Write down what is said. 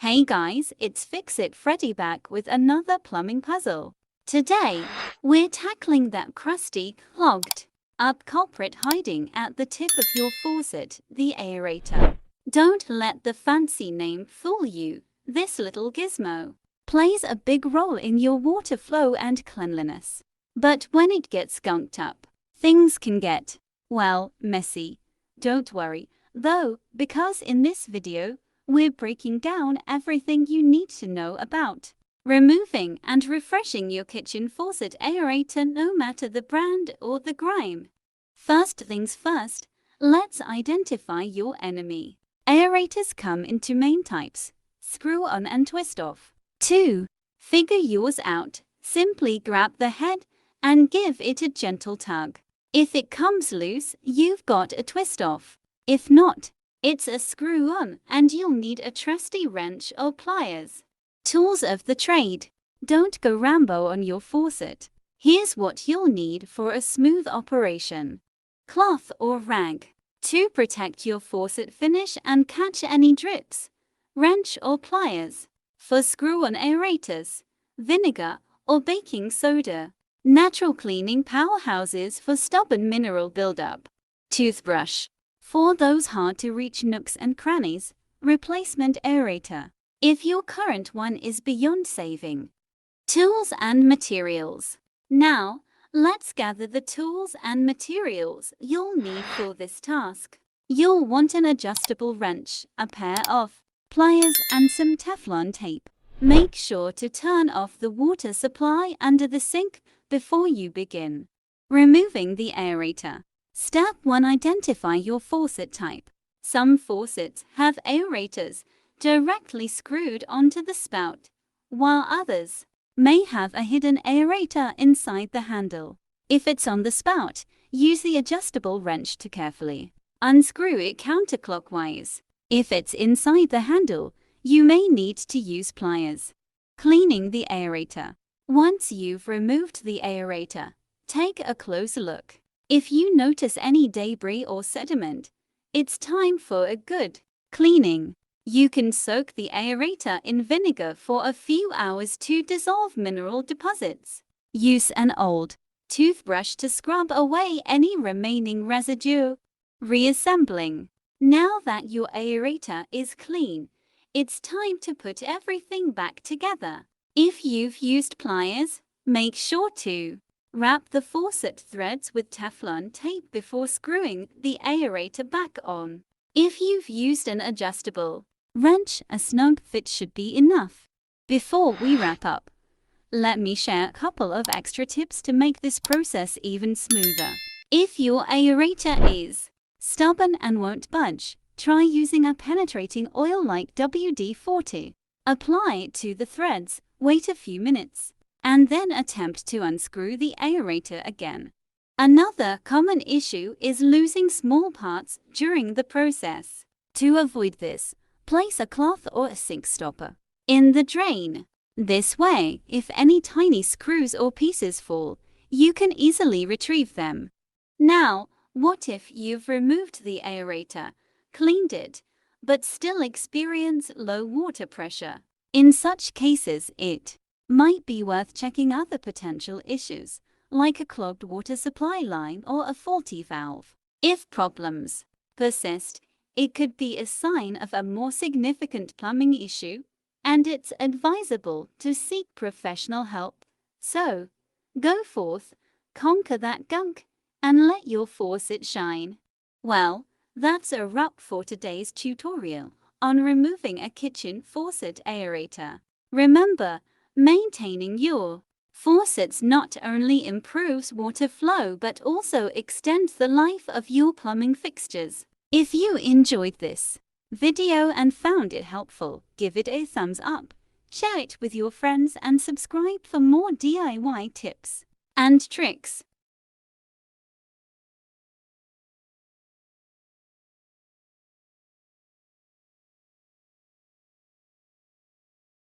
Hey guys, it's Fix-It Freddy back with another plumbing puzzle. Today, we're tackling that crusty, clogged up culprit hiding at the tip of your faucet, the aerator. Don't let the fancy name fool you. This little gizmo plays a big role in your water flow and cleanliness. But when it gets gunked up, things can get, well, messy. Don't worry, though, because in this video, we're breaking down everything you need to know about removing and refreshing your kitchen faucet aerator, no matter the brand or the grime. First things first, let's identify your enemy. Aerators come in two main types: screw on and twist off. 2. Figure yours out. Simply grab the head and give it a gentle tug. If it comes loose, you've got a twist off. If not, it's a screw on, and you'll need a trusty wrench or pliers. Tools of the trade. Don't go Rambo on your faucet. Here's what you'll need for a smooth operation: cloth or rag to protect your faucet finish and catch any drips, wrench or pliers for screw-on aerators, vinegar or baking soda, natural cleaning powerhouses for stubborn mineral buildup, toothbrush for those hard-to-reach nooks and crannies, replacement aerator if your current one is beyond saving. Tools and materials. Now, let's gather the tools and materials you'll need for this task. You'll want an adjustable wrench, a pair of pliers, and some Teflon tape. Make sure to turn off the water supply under the sink before you begin removing the aerator. Step 1. Identify your faucet type. Some faucets have aerators directly screwed onto the spout, while others may have a hidden aerator inside the handle. If it's on the spout, use the adjustable wrench to carefully unscrew it counterclockwise. If it's inside the handle, you may need to use pliers. Cleaning the aerator. Once you've removed the aerator, take a closer look. If you notice any debris or sediment, it's time for a good cleaning. You can soak the aerator in vinegar for a few hours to dissolve mineral deposits. Use an old toothbrush to scrub away any remaining residue. Reassembling. Now that your aerator is clean, it's time to put everything back together. If you've used pliers, make sure to wrap the faucet threads with Teflon tape before screwing the aerator back on. If you've used an adjustable wrench, a snug fit should be enough. Before we wrap up, let me share a couple of extra tips to make this process even smoother. If your aerator is stubborn and won't budge, try using a penetrating oil like WD-40. Apply it to the threads, wait a few minutes, and then attempt to unscrew the aerator again. Another common issue is losing small parts during the process. To avoid this, place a cloth or a sink stopper in the drain. This way, if any tiny screws or pieces fall, you can easily retrieve them. Now, what if you've removed the aerator, cleaned it, but still experience low water pressure? In such cases, it might be worth checking other potential issues, like a clogged water supply line or a faulty valve. If problems persist, it could be a sign of a more significant plumbing issue, and it's advisable to seek professional help. So, go forth, conquer that gunk, and let your faucet shine. Well, that's a wrap for today's tutorial on removing a kitchen faucet aerator. Remember, maintaining your faucets not only improves water flow but also extends the life of your plumbing fixtures. If you enjoyed this video and found it helpful, give it a thumbs up, share it with your friends, and subscribe for more DIY tips and tricks.